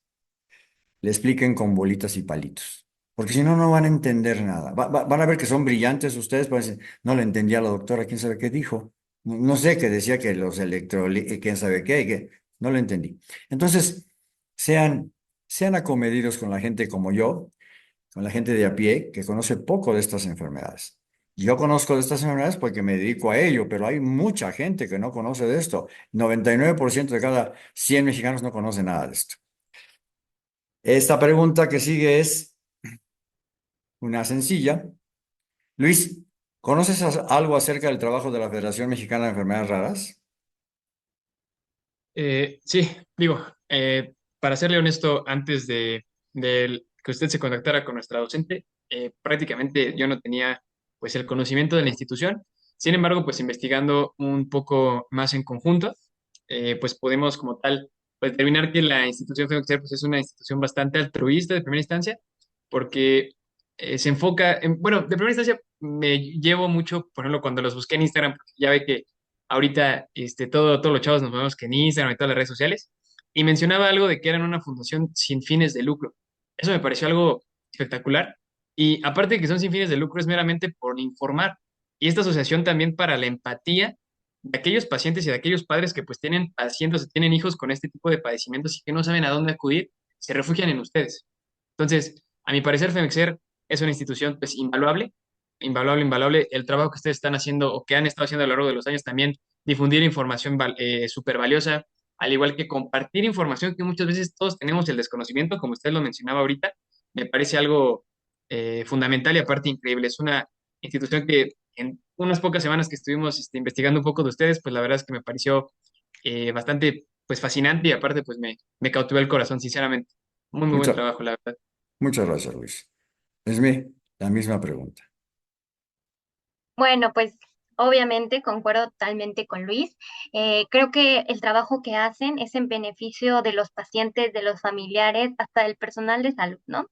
A: le expliquen con bolitas y palitos. Porque si no, no van a entender nada. Van a ver que son brillantes ustedes, pues no le entendía a la doctora, quién sabe qué dijo. No sé, que decía que los electrolitos, quién sabe qué, que no lo entendí. Entonces, sean, sean acomedidos con la gente como yo, con la gente de a pie que conoce poco de estas enfermedades. Yo conozco de estas enfermedades porque me dedico a ello, pero hay mucha gente que no conoce de esto. 99% de cada 100 mexicanos no conoce nada de esto. Esta pregunta que sigue es una sencilla. Luis, ¿conoces algo acerca del trabajo de la Federación Mexicana de Enfermedades Raras?
C: Sí, digo, para serle honesto, antes de que usted se contactara con nuestra docente, prácticamente yo no tenía pues el conocimiento de la institución. Sin embargo, pues investigando un poco más en conjunto, pues podemos como tal pues, determinar que la institución FEMEXER pues es una institución bastante altruista de primera instancia, porque se enfoca en, bueno, de primera instancia me llevo mucho, por ejemplo, cuando los busqué en Instagram, porque ya ve que ahorita todos los chavos nos vemos que en Instagram y todas las redes sociales, y mencionaba algo de que eran una fundación sin fines de lucro. Eso me pareció algo espectacular. Y aparte de que son sin fines de lucro, es meramente por informar. Y esta asociación también para la empatía de aquellos pacientes y de aquellos padres que pues tienen pacientes o tienen hijos con este tipo de padecimientos y que no saben a dónde acudir, se refugian en ustedes. Entonces, a mi parecer, FEMEXER es una institución pues invaluable, invaluable, invaluable. El trabajo que ustedes están haciendo o que han estado haciendo a lo largo de los años también, difundir información súper valiosa, al igual que compartir información que muchas veces todos tenemos el desconocimiento, como usted lo mencionaba ahorita, me parece algo fundamental y aparte increíble. Es una institución que en unas pocas semanas que estuvimos investigando un poco de ustedes, pues la verdad es que me pareció bastante pues fascinante y aparte pues me cautivó el corazón, sinceramente. Muy, muy buen
A: Muchas,
C: trabajo, la verdad.
A: muchas gracias, Luis. Esme, la misma pregunta.
B: Bueno, pues obviamente concuerdo totalmente con Luis. Creo que el trabajo que hacen es en beneficio de los pacientes, de los familiares, hasta del personal de salud, ¿no?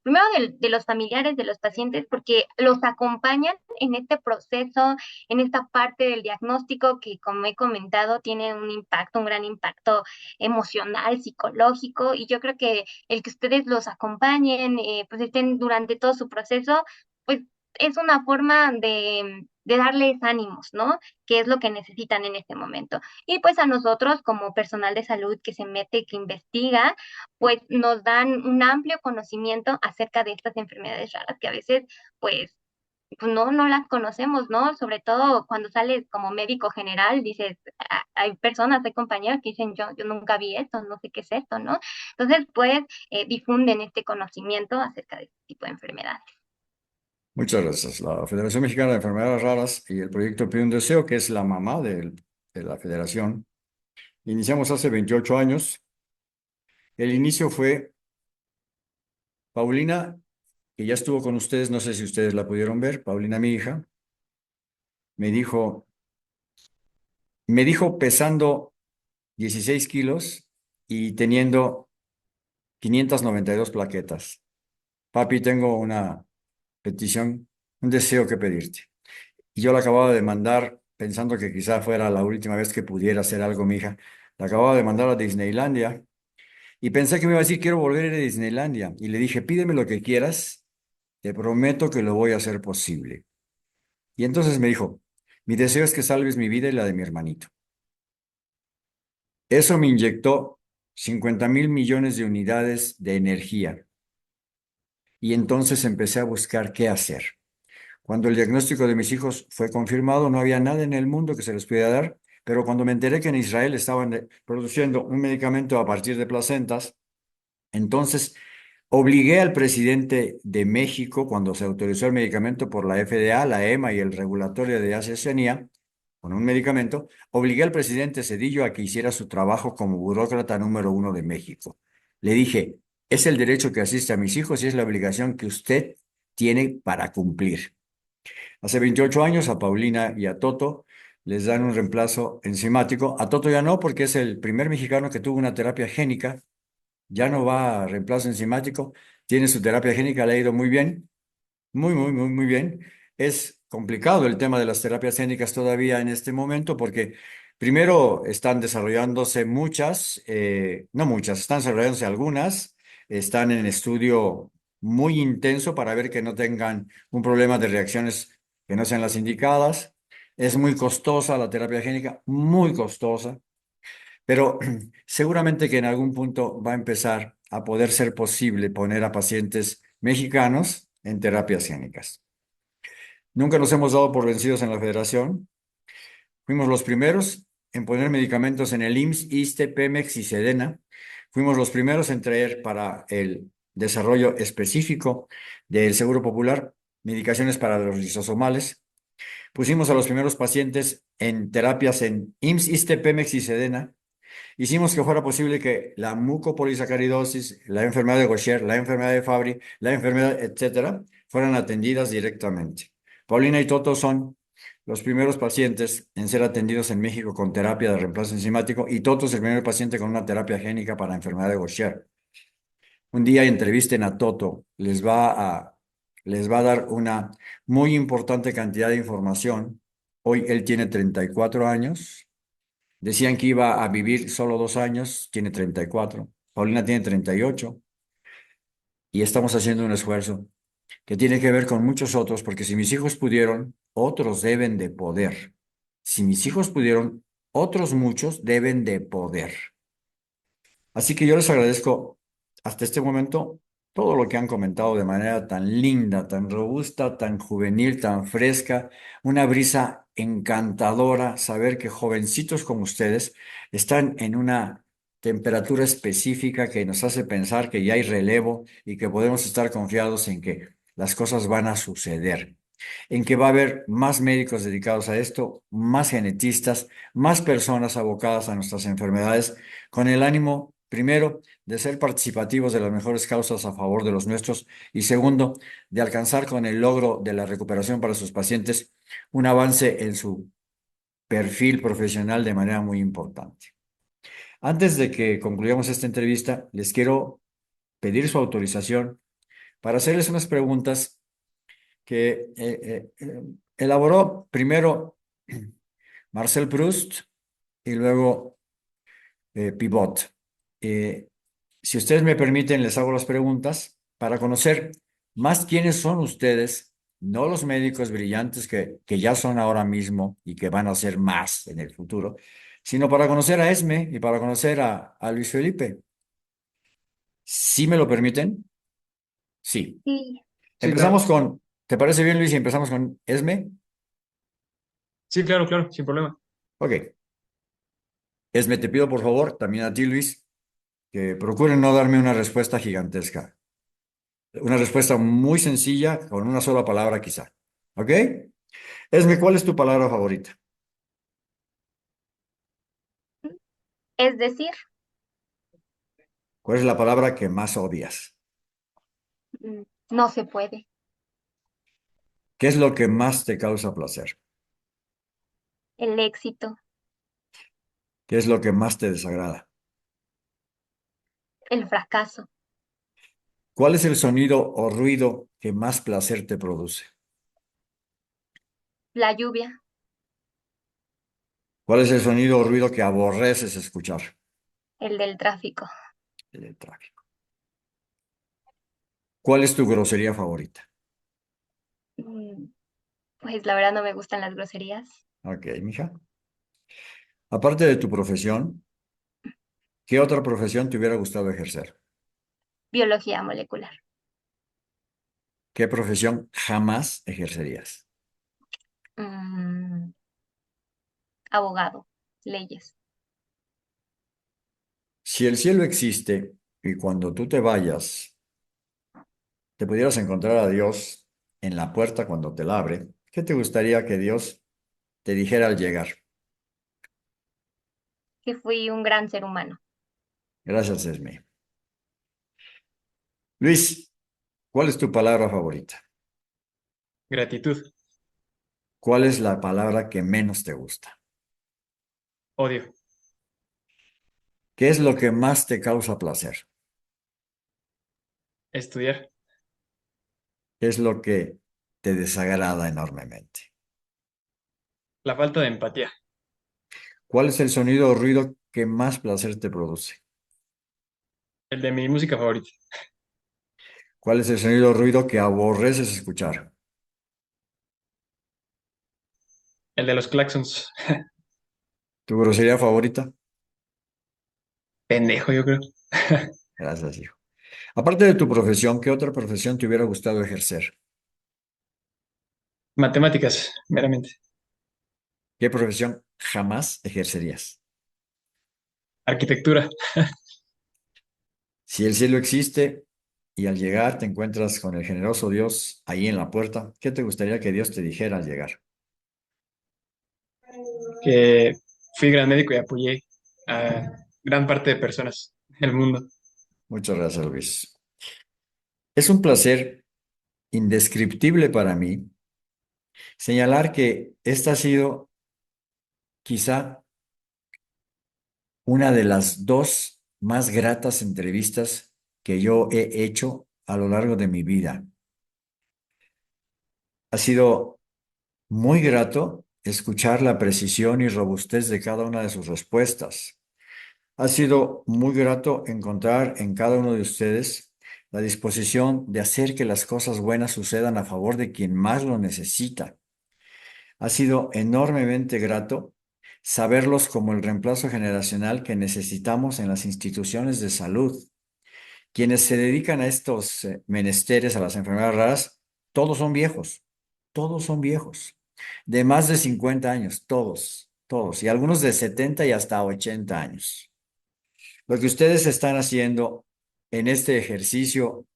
B: Primero de los familiares, de los pacientes, porque los acompañan en este proceso, en esta parte del diagnóstico que, como he comentado, tiene un impacto, un gran impacto emocional, psicológico, y yo creo que el que ustedes los acompañen, pues estén durante todo su proceso, pues es una forma de darles ánimos, ¿no? Que es lo que necesitan en este momento. Y pues a nosotros como personal de salud que se mete, que investiga, pues nos dan un amplio conocimiento acerca de estas enfermedades raras que a veces pues no las conocemos, ¿no? Sobre todo cuando sales como médico general, dices, hay personas, hay compañeros que dicen, yo nunca vi esto, no sé qué es esto, ¿no? Entonces, pues difunden este conocimiento acerca de este tipo de enfermedades.
A: Muchas gracias. La Federación Mexicana de Enfermedades Raras y el proyecto Pide un Deseo, que es la mamá de la federación, iniciamos hace 28 años. El inicio fue Paulina, que ya estuvo con ustedes, no sé si ustedes la pudieron ver, Paulina, mi hija, me dijo, me dijo pesando 16 kilos y teniendo 592 plaquetas. Papi, tengo una petición, un deseo que pedirte. Y yo le acababa de mandar pensando que quizá fuera la última vez que pudiera hacer algo mi hija. La acababa de mandar a Disneylandia y pensé que me iba a decir, quiero volver a ir a Disneylandia. Y le dije, pídeme lo que quieras, te prometo que lo voy a hacer posible. Y entonces me dijo, mi deseo es que salves mi vida y la de mi hermanito. Eso me inyectó 50.000 millones de unidades de energía. Y entonces empecé a buscar qué hacer. Cuando el diagnóstico de mis hijos fue confirmado, no había nada en el mundo que se les pudiera dar, pero cuando me enteré que en Israel estaban produciendo un medicamento a partir de placentas, entonces obligué al presidente de México, cuando se autorizó el medicamento por la FDA, la EMA y el regulatorio de Asia con un medicamento, obligué al presidente Cedillo a que hiciera su trabajo como burócrata número uno de México. Le dije, es el derecho que asiste a mis hijos y es la obligación que usted tiene para cumplir. Hace 28 años a Paulina y a Toto les dan un reemplazo enzimático. A Toto ya no, porque es el primer mexicano que tuvo una terapia génica. Ya no va a reemplazo enzimático. Tiene su terapia génica, le ha ido muy bien. Muy, muy, muy, muy bien. Es complicado el tema de las terapias génicas todavía en este momento porque primero están desarrollándose muchas, no muchas, están desarrollándose algunas, están en estudio muy intenso para ver que no tengan un problema de reacciones que no sean las indicadas. Es muy costosa la terapia génica, muy costosa, pero seguramente que en algún punto va a empezar a poder ser posible poner a pacientes mexicanos en terapias génicas. Nunca nos hemos dado por vencidos en la federación. Fuimos los primeros en poner medicamentos en el IMSS, ISSSTE, Pemex y Sedena. Fuimos los primeros en traer para el desarrollo específico del Seguro Popular medicaciones para los lisosomales. Pusimos a los primeros pacientes en terapias en IMSS, ISSSTE, Pemex y Sedena. Hicimos que fuera posible que la mucopolisacaridosis, la enfermedad de Gaucher, la enfermedad de Fabry, la enfermedad, etcétera, fueran atendidas directamente. Paulina y Toto son los primeros pacientes en ser atendidos en México con terapia de reemplazo enzimático y Toto es el primer paciente con una terapia génica para enfermedad de Gaucher. Un día entrevisten a Toto, les va a dar una muy importante cantidad de información. Hoy él tiene 34 años. Decían que iba a vivir solo 2 años, tiene 34. Paulina tiene 38 y estamos haciendo un esfuerzo que tiene que ver con muchos otros, porque si mis hijos pudieron, otros deben de poder. Si mis hijos pudieron, otros muchos deben de poder. Así que yo les agradezco hasta este momento todo lo que han comentado de manera tan linda, tan robusta, tan juvenil, tan fresca, una brisa encantadora, saber que jovencitos como ustedes están en una temperatura específica que nos hace pensar que ya hay relevo y que podemos estar confiados en que las cosas van a suceder, en que va a haber más médicos dedicados a esto, más genetistas, más personas abocadas a nuestras enfermedades, con el ánimo, primero, de ser participativos de las mejores causas a favor de los nuestros y segundo, de alcanzar con el logro de la recuperación para sus pacientes un avance en su perfil profesional de manera muy importante. Antes de que concluyamos esta entrevista, les quiero pedir su autorización para hacerles unas preguntas que elaboró primero Marcel Proust y luego Pivot. Eh, si ustedes me permiten, les hago las preguntas para conocer más quiénes son ustedes, no los médicos brillantes que ya son ahora mismo y que van a ser más en el futuro, sino para conocer a Esme y para conocer a Luis Felipe. ¿Sí me lo permiten? Sí.
B: Sí,
C: Sí, claro.
A: Empezamos con, ¿te parece bien, Luis? Y empezamos con Esme.
C: Sí, claro, claro, sin problema.
A: Ok. Esme, te pido por favor, también a ti, Luis, que procuren no darme una respuesta gigantesca. Una respuesta muy sencilla, con una sola palabra quizá. ¿Ok? Esme, ¿cuál es tu palabra favorita?
B: es decir,
A: ¿Cuál es la palabra que más odias?
B: no se puede.
A: ¿Qué es lo que más te causa placer?
B: El éxito,
A: ¿Qué es lo que más te desagrada?
B: el fracaso,
A: ¿Cuál es el sonido o ruido que más placer te produce?
B: la lluvia,
A: ¿Cuál es el sonido o ruido que aborreces escuchar?
B: El del tráfico.
A: El del tráfico. ¿Cuál es tu grosería favorita?
B: Mm, Pues la verdad no me gustan las groserías.
A: Ok, mija. Aparte de tu profesión, ¿qué otra profesión te hubiera gustado ejercer?
B: Biología molecular.
A: ¿Qué profesión jamás ejercerías?
B: Mm, Abogado. Leyes.
A: Si el cielo existe y cuando tú te vayas, te pudieras encontrar a Dios en la puerta cuando te la abre, ¿qué te gustaría que Dios te dijera al llegar?
B: Que fui un gran ser humano.
A: Gracias, Esme. Luis, ¿cuál es tu palabra favorita?
C: Gratitud,
A: ¿Cuál es la palabra que menos te gusta?
C: odio,
A: ¿Qué es lo que más te causa placer?
C: estudiar,
A: ¿Qué es lo que te desagrada enormemente?
C: la falta de empatía,
A: ¿Cuál es el sonido o ruido que más placer te produce?
C: el de mi música favorita,
A: ¿Cuál es el sonido o ruido que aborreces escuchar?
C: el de los claxons,
A: ¿Tu grosería favorita?
C: pendejo, yo creo.
A: Gracias, hijo. Aparte de tu profesión, ¿qué otra profesión te hubiera gustado ejercer?
C: Matemáticas, meramente.
A: ¿Qué profesión jamás ejercerías?
C: Arquitectura,
A: Si el cielo existe y al llegar te encuentras con el generoso Dios ahí en la puerta, ¿qué te gustaría que Dios te dijera al llegar?
C: que fui gran médico y apoyé a gran parte de personas del mundo.
A: Muchas gracias, Luis. Es un placer indescriptible para mí señalar que esta ha sido quizá una de las dos más gratas entrevistas que yo he hecho a lo largo de mi vida. Ha sido muy grato escuchar la precisión y robustez de cada una de sus respuestas. Ha sido muy grato encontrar en cada uno de ustedes la disposición de hacer que las cosas buenas sucedan a favor de quien más lo necesita. Ha sido enormemente grato saberlos como el reemplazo generacional que necesitamos en las instituciones de salud. Quienes se dedican a estos menesteres, a las enfermedades raras, todos son viejos, de más de 50 años, todos, y algunos de 70 y hasta 80 años. Lo que ustedes están haciendo en este ejercicio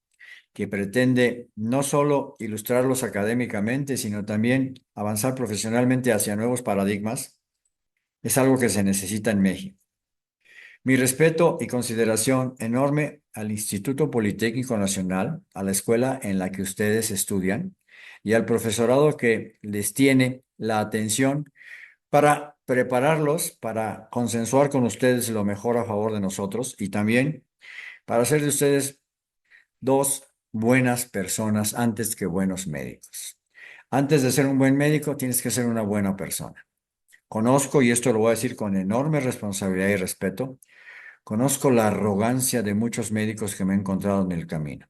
A: que pretende no solo ilustrarlos académicamente, sino también avanzar profesionalmente hacia nuevos paradigmas, es algo que se necesita en México. Mi respeto y consideración enorme al Instituto Politécnico Nacional, a la escuela en la que ustedes estudian y al profesorado que les tiene la atención para prepararlos, para consensuar con ustedes lo mejor a favor de nosotros y también para hacer de ustedes dos buenas personas antes que buenos médicos. Antes de ser un buen médico, tienes que ser una buena persona. Conozco, y esto lo voy a decir con enorme responsabilidad y respeto, conozco la arrogancia de muchos médicos que me he encontrado en el camino.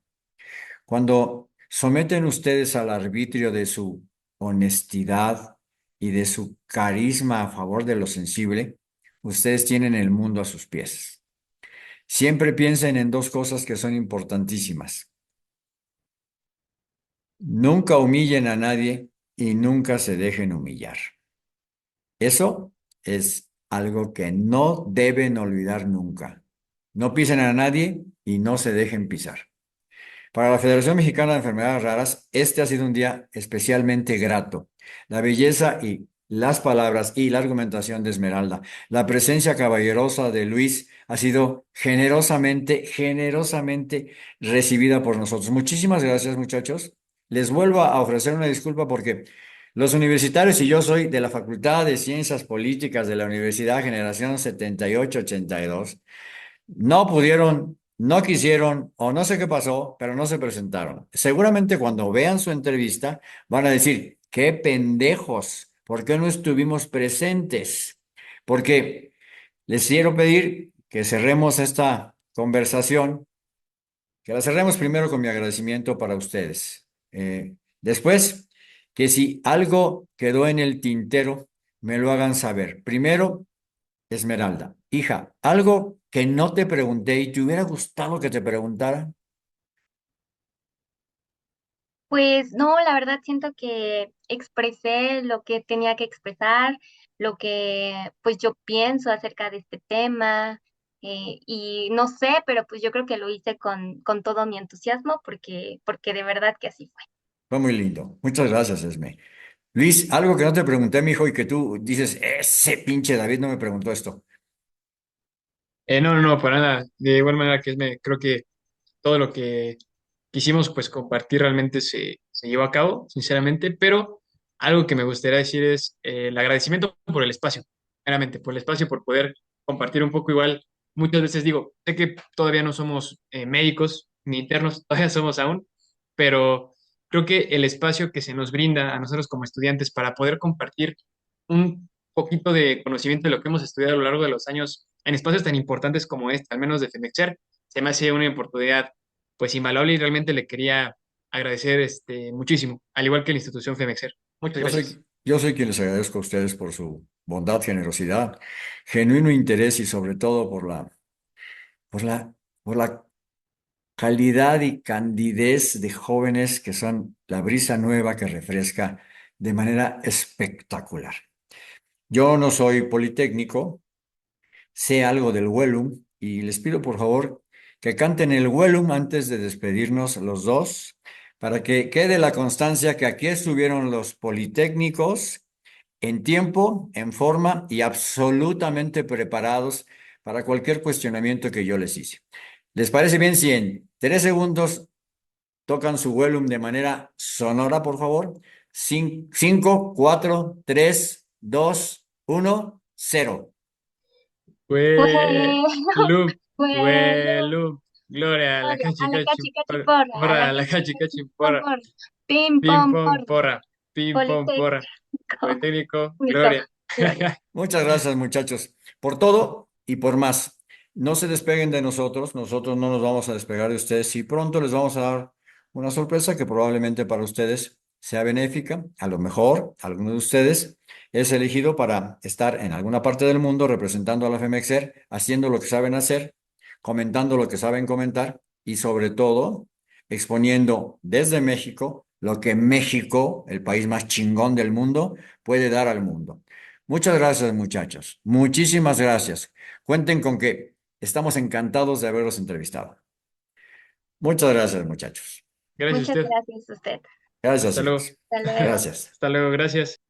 A: Cuando someten ustedes al arbitrio de su honestidad y de su carisma a favor de lo sensible, ustedes tienen el mundo a sus pies. Siempre piensen en dos cosas que son importantísimas. Nunca humillen a nadie y nunca se dejen humillar. Eso es algo que no deben olvidar nunca. No pisen a nadie y no se dejen pisar. Para la Federación Mexicana de Enfermedades Raras, este ha sido un día especialmente grato. La belleza y las palabras y la argumentación de Esmeralda, la presencia caballerosa de Luis ha sido generosamente recibida por nosotros. Muchísimas gracias, muchachos. Les vuelvo a ofrecer una disculpa porque los universitarios y yo soy de la Facultad de Ciencias Políticas de la Universidad Generación 78-82. No pudieron, no quisieron o no sé qué pasó, pero no se presentaron. Seguramente cuando vean su entrevista van a decir, qué pendejos, ¿por qué no estuvimos presentes? porque les quiero pedir que cerremos esta conversación, que la cerremos primero con mi agradecimiento para ustedes. Después, que si algo quedó en el tintero, me lo hagan saber. Primero, Esmeralda, hija, algo que no te pregunté y te hubiera gustado que te preguntara.
B: Pues no, la verdad siento que expresé lo que tenía que expresar, lo que pues yo pienso acerca de este tema, y no sé, pero pues yo creo que lo hice con todo mi entusiasmo porque de verdad que así fue.
A: Fue muy lindo. Muchas gracias, Esme. Luis, algo que no te pregunté, mi hijo, y que tú dices, ese pinche David no me preguntó esto.
C: No, no, no, para nada. De igual manera que creo que todo lo que quisimos pues compartir realmente se llevó a cabo, sinceramente, pero algo que me gustaría decir es el agradecimiento por el espacio, realmente, por el espacio, por poder compartir un poco igual. Muchas veces digo, sé que todavía no somos médicos ni internos, todavía somos aún, pero creo que el espacio que se nos brinda a nosotros como estudiantes para poder compartir un poquito de conocimiento de lo que hemos estudiado a lo largo de los años en espacios tan importantes como este, al menos de FEMEXER, se me hace una oportunidad pues invaluable y realmente le quería agradecer muchísimo, al igual que la institución FEMEXER. Muchas gracias.
A: Yo soy quien les agradezco a ustedes por su bondad, generosidad, genuino interés y sobre todo por la, por la calidad y candidez de jóvenes que son la brisa nueva que refresca de manera espectacular. Yo no soy politécnico, sé algo del Wellum y les pido por favor que canten el Wellum antes de despedirnos los dos, para que quede la constancia que aquí estuvieron los politécnicos en tiempo, en forma y absolutamente preparados para cualquier cuestionamiento que yo les hice. ¿Les parece bien si en 3 segundos tocan su Wellum de manera sonora, por favor? 5, 4, 3, 2, 1, 0.
B: Fue,
C: Huelup,
B: fue,
C: huelup, gloria a la
B: a
C: cachi
B: la
C: cachi,
B: cachi cachi porra, a la
C: porra, a la
B: cachi
C: cachi
B: cachi
C: cachi,
B: pom
C: porra,
B: porra, pim
C: pim
B: pom
C: pom
B: porra,
C: porra, pim pom porra,
B: politécnico,
C: Politécnico,
B: único,
C: gloria.
B: gloria.
A: Muchas gracias, muchachos, por todo y por más. No se despeguen de nosotros, nosotros no nos vamos a despegar de ustedes y pronto les vamos a dar una sorpresa que probablemente para ustedes sea benéfica. A lo mejor alguno de ustedes es elegido para estar en alguna parte del mundo representando a la FEMEXER, haciendo lo que saben hacer, comentando lo que saben comentar y sobre todo exponiendo desde México lo que México, el país más chingón del mundo, puede dar al mundo. Muchas gracias, muchachos. Muchísimas gracias. Cuenten con que estamos encantados de haberlos entrevistado. Muchas gracias, muchachos.
C: Gracias a
B: Muchas
C: usted.
B: gracias a usted.
A: Gracias,
C: Hasta luego.
A: hijos.
B: Hasta luego.
A: Gracias.
C: Hasta luego, gracias.